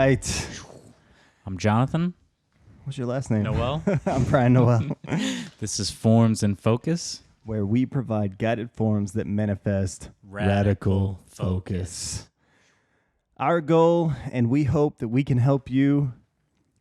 right. I'm Jonathan. What's your last name? Noel. I'm Brian Noel. This is Forms in Focus, where we provide guided forms that manifest radical focus. Our goal, and we hope that we can help you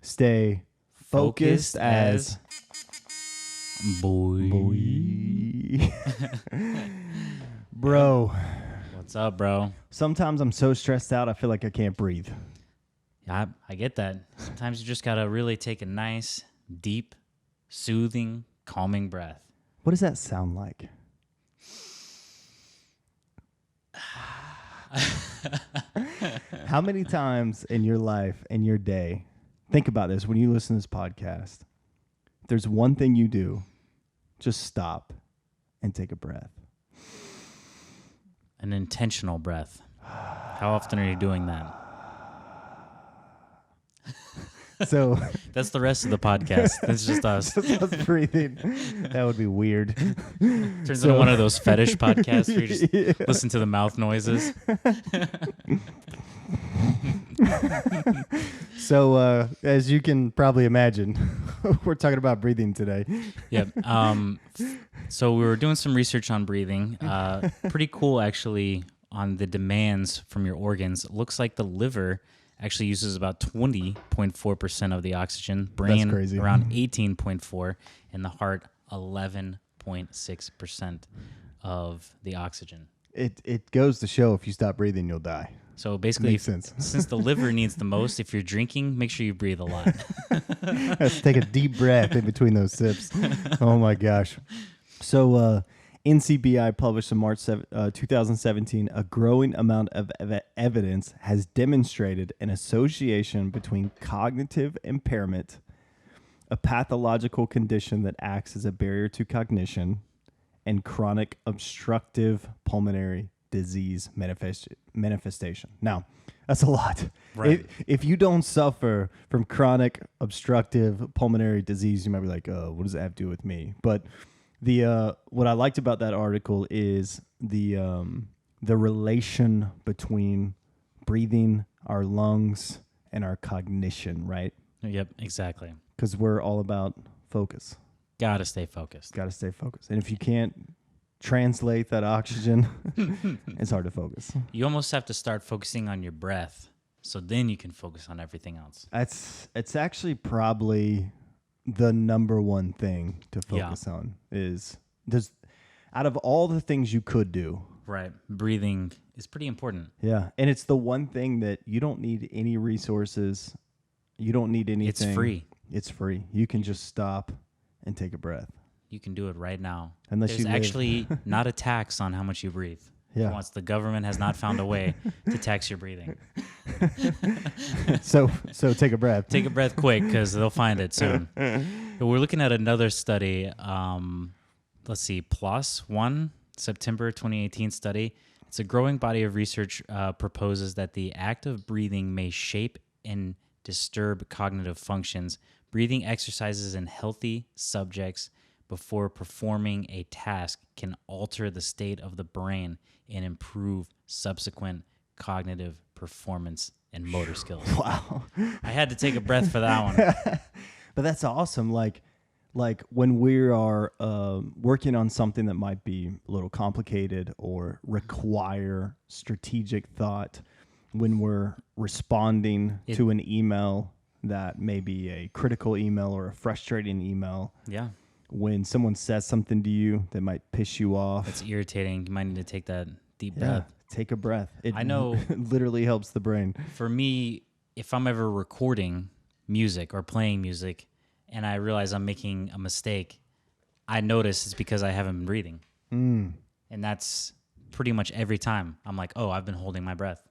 stay focused as boy. Bro. What's up, bro? Sometimes I'm so stressed out, I feel like I can't breathe. Yeah, I get that. Sometimes you just got to really take a nice, deep, soothing, calming breath. What does that sound like? How many times in your life, in your day, think about this, when you listen to this podcast, if there's one thing you do, just stop and take a breath. An intentional breath. How often are you doing that? So that's the rest of the podcast. That's just us. Just us breathing. That would be weird. Turns into one of those fetish podcasts where you just listen to the mouth noises. So as you can probably imagine, we're talking about breathing today. Yep. So we were doing some research on breathing. Pretty cool, actually, on the demands from your organs. It looks like the liver actually uses about 20.4% of the oxygen, brain around 18.4%, and the heart 11.6% of the oxygen. It goes to show if you stop breathing, you'll die. So basically, since the liver needs the most, if you're drinking, make sure you breathe a lot. Let's take a deep breath in between those sips. Oh my gosh. So NCBI published in March 2017, a growing amount of evidence has demonstrated an association between cognitive impairment, a pathological condition that acts as a barrier to cognition, and chronic obstructive pulmonary disease manifestation. Now, that's a lot. Right. If you don't suffer from chronic obstructive pulmonary disease, you might be like, oh, what does that have to do with me? But what I liked about that article is the relation between breathing, our lungs, and our cognition, right? Yep, exactly. Because we're all about focus. Gotta stay focused. Gotta stay focused. And if you can't translate that oxygen, it's hard to focus. You almost have to start focusing on your breath, so then you can focus on everything else. It's actually probably the number one thing to focus on is out of all the things you could do. Right. Breathing is pretty important. Yeah. And it's the one thing that you don't need any resources. You don't need anything. It's free. It's free. You can just stop and take a breath. You can do it right now. Unless There's actually not a tax on how much you breathe. Yeah. Once the government has not found a way to tax your breathing. So take a breath. Take a breath quick because they'll find it soon. But we're looking at another study. Let's see, PLOS One, September 2018 study. It's a growing body of research proposes that the act of breathing may shape and disturb cognitive functions. Breathing exercises in healthy subjects before performing a task can alter the state of the brain and improve subsequent cognitive performance and motor skills. Wow. I had to take a breath for that one. But that's awesome. Like when we are working on something that might be a little complicated or require strategic thought, when we're responding to an email that may be a critical email or a frustrating email. Yeah. When someone says something to you that might piss you off. It's irritating. You might need to take that deep breath. Take a breath. I know. Literally helps the brain. For me, if I'm ever recording music or playing music and I realize I'm making a mistake, I notice it's because I haven't been breathing. And that's pretty much every time. I'm like, oh, I've been holding my breath.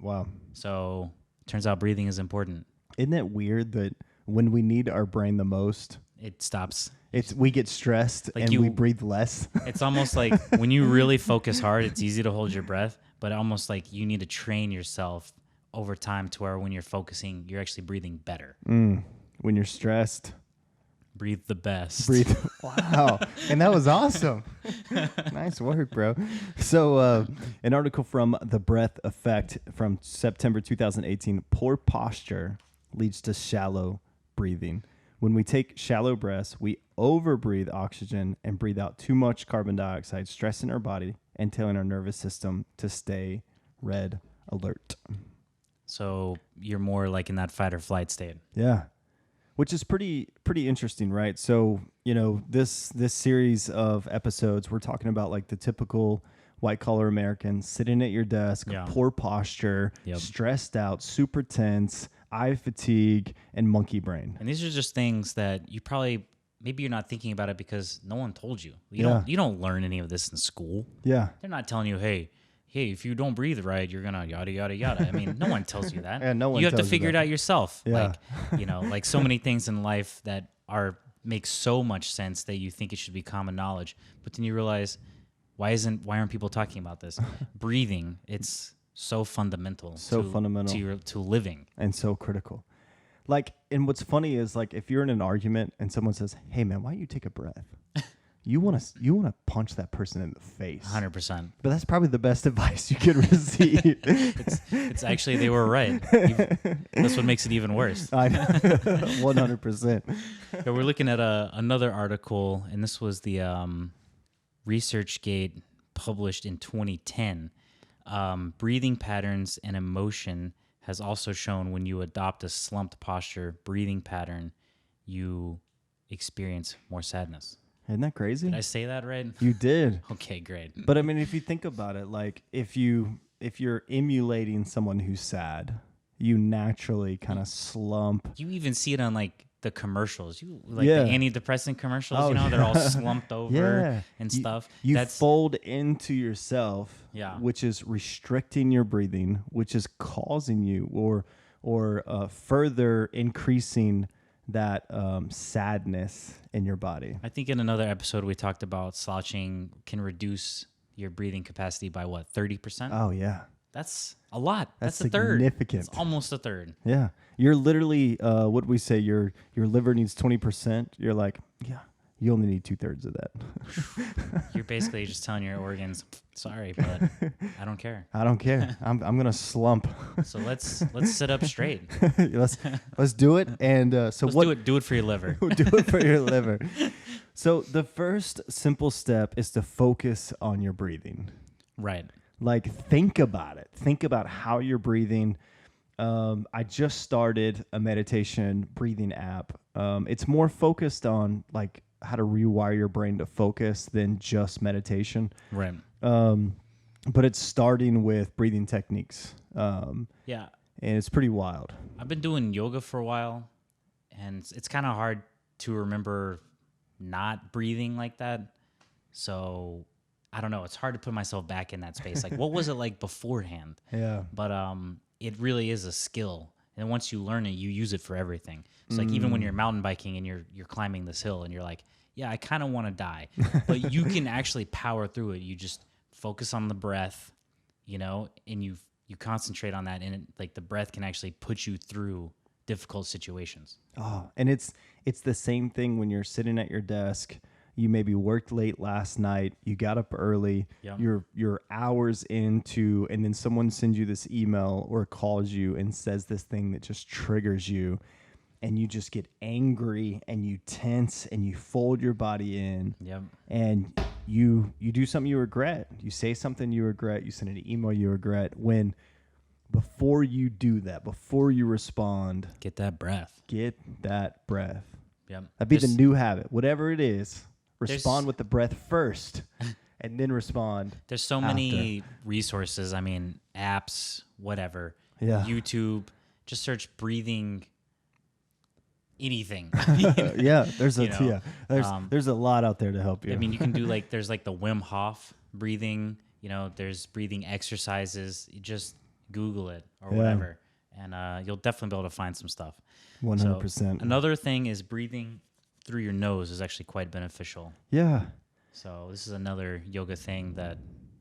Wow. So turns out breathing is important. Isn't it weird that when we need our brain the most, it stops. We get stressed and we breathe less. It's almost like when you really focus hard, it's easy to hold your breath, but almost like you need to train yourself over time to where when you're focusing, you're actually breathing better. When you're stressed, Breathe the best. Breathe. Wow. And that was awesome. Nice work, bro. So an article from The Breath Effect from September 2018, poor posture leads to shallow breathing. When we take shallow breaths, we overbreathe oxygen and breathe out too much carbon dioxide, stressing our body and telling our nervous system to stay red alert. So you're more like in that fight or flight state. Yeah. Which is pretty interesting, right? So, this series of episodes, we're talking about like the typical white collar American sitting at your desk, poor posture, stressed out, super tense, eye fatigue, and monkey brain. And these are just things that maybe you're not thinking about it because no one told you. You don't learn any of this in school. Yeah. They're not telling you, hey, if you don't breathe right, you're gonna yada yada yada. I mean, no one tells you that. Yeah, no one. You have to tells figure you it that. out yourself. Yeah. Like so many things in life that make so much sense that you think it should be common knowledge, but then you realize why aren't people talking about this? Breathing, it's so fundamental. To living, and so critical. Like, and what's funny is like if you're in an argument and someone says, "Hey man, why don't you take a breath?" You want to punch that person in the face. 100%. But that's probably the best advice you could receive. It's actually, they were right. That's what makes it even worse. I know. 100%. So we're looking at another article, and this was the ResearchGate published in 2010. Breathing patterns and emotion has also shown when you adopt a slumped posture breathing pattern, you experience more sadness. Isn't that crazy? Did I say that right? You did. Okay, great. But I mean, if you think about it, like if you're emulating someone who's sad, you naturally kind of slump. You even see it on like the commercials. The antidepressant commercials, they're all slumped over and stuff. You fold into yourself, which is restricting your breathing, which is causing you or further increasing that sadness in your body. I think in another episode we talked about slouching can reduce your breathing capacity by 30%? Oh yeah. That's a lot. That's a significant. third. It's almost a third. Yeah. You're literally what we say your liver needs 20%. You're like, yeah, you only need 2/3 of that. You're basically just telling your organs, sorry, but I don't care. I don't care. I'm gonna slump. So let's sit up straight. let's do it. And do it for your liver. Do it for your liver. So the first simple step is to focus on your breathing. Right. Like think about it. Think about how you're breathing. I just started a meditation breathing app. It's more focused on like how to rewire your brain to focus than just meditation. Right. But it's starting with breathing techniques. Yeah. And it's pretty wild. I've been doing yoga for a while, and it's kind of hard to remember not breathing like that. So I don't know. It's hard to put myself back in that space. Like, what was it like beforehand? Yeah. But it really is a skill. And once you learn it, you use it for everything. It's like even when you're mountain biking and you're climbing this hill and you're like, yeah, I kind of want to die. But you can actually power through it. You just focus on the breath, and you concentrate on that. And like the breath can actually put you through difficult situations. Oh, and it's the same thing when you're sitting at your desk. You maybe worked late last night. You got up early. Yep. You're hours into, and then someone sends you this email or calls you and says this thing that just triggers you, and you just get angry and you tense and you fold your body in. Yep. And you do something you regret. You say something you regret. You send an email you regret. When before you do that, before you respond, get that breath. Get that breath. Yep. That'd be the new habit. Whatever it is. Respond with the breath first and then respond. There's so many resources. I mean, apps, whatever. Yeah. YouTube. Just search breathing anything. Yeah. There's a lot out there to help you. I mean, you can do there's the Wim Hof breathing. There's breathing exercises. You Google it or whatever, and you'll definitely be able to find some stuff. 100%. So, another thing is breathing through your nose is actually quite beneficial. Yeah. So this is another yoga thing that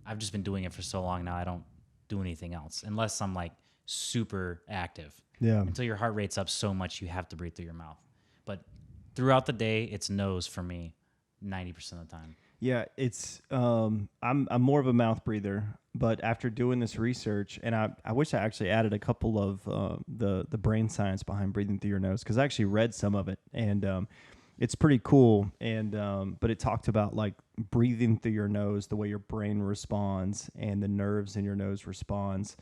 I've just been doing it for so long now. I don't do anything else unless I'm super active. Yeah. Until your heart rate's up so much, you have to breathe through your mouth. But throughout the day, it's nose for me 90% of the time. Yeah, it's I'm more of a mouth breather, but after doing this research, and I wish I actually added a couple of the brain science behind breathing through your nose, because I actually read some of it, and it's pretty cool. And but it talked about like breathing through your nose, the way your brain responds and the nerves in your nose responds.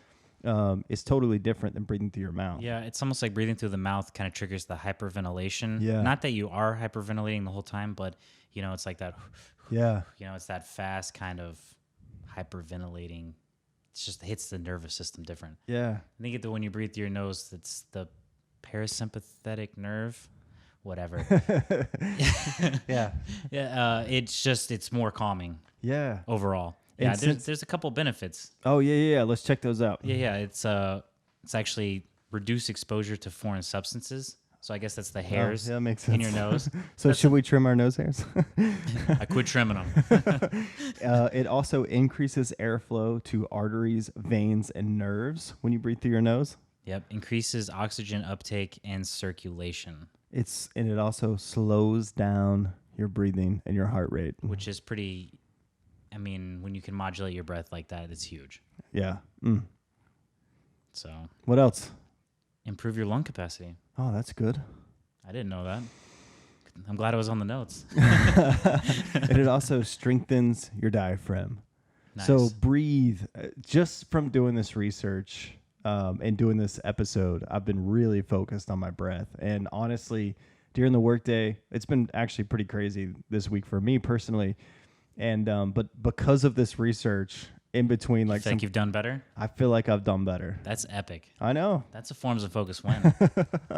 Is totally different than breathing through your mouth. Yeah, it's almost like breathing through the mouth kind of triggers the hyperventilation. Yeah. Not that you are hyperventilating the whole time, but it's like that. Yeah. It's that fast kind of hyperventilating. It's just hits the nervous system different. Yeah. I think that when you breathe through your nose, it's the parasympathetic nerve, whatever. Yeah. Yeah. It's more calming Yeah. overall. And Yeah, there's a couple benefits. Oh yeah. Let's check those out. Yeah. It's actually reduce exposure to foreign substances. So I guess that's the hairs that makes sense. in your nose. So should we trim our nose hairs? I quit trimming them. It also increases airflow to arteries, veins, and nerves when you breathe through your nose. Yep, increases oxygen uptake and circulation. And it also slows down your breathing and your heart rate, which is pretty. I mean, when you can modulate your breath like that, it's huge. Yeah. So. What else? Improve your lung capacity. Oh, that's good. I didn't know that. I'm glad I was on the notes. And it also strengthens your diaphragm. Nice. So breathe. Just from doing this research and doing this episode, I've been really focused on my breath. And honestly, during the workday, it's been actually pretty crazy this week for me personally. And but because of this research, in between, like, think you've done better? I feel like I've done better. That's epic. I know. That's a forms of focus win.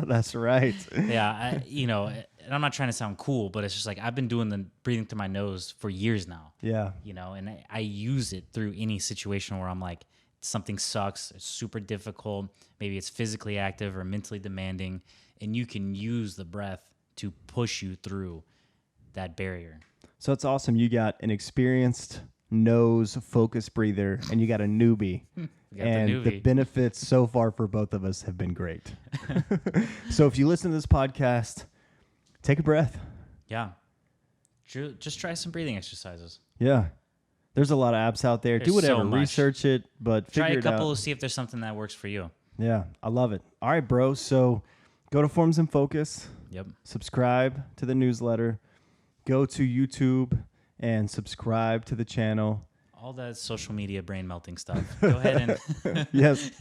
That's right. Yeah, and I'm not trying to sound cool, but it's just like I've been doing the breathing through my nose for years now. Yeah. And I use it through any situation where I'm like, something sucks, it's super difficult, maybe it's physically active or mentally demanding, and you can use the breath to push you through that barrier. So it's awesome. You got an experienced nose focus breather and you got a newbie. And the benefits so far for both of us have been great. So if you listen to this podcast, take a breath. Yeah. Just try some breathing exercises. Yeah. There's a lot of apps out there. There's do whatever. so much. Research it, but try figure a couple it out. to see if there's something that works for you. Yeah, I love it. All right, bro. So go to Forms in Focus. Yep. Subscribe to the newsletter. Go to YouTube and subscribe to the channel. All that social media brain melting stuff. Go ahead and Yes.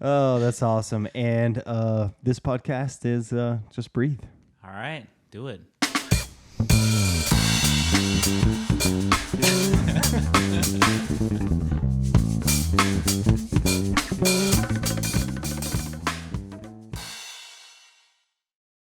Oh, that's awesome. And this podcast is Just Breathe. All right, do it.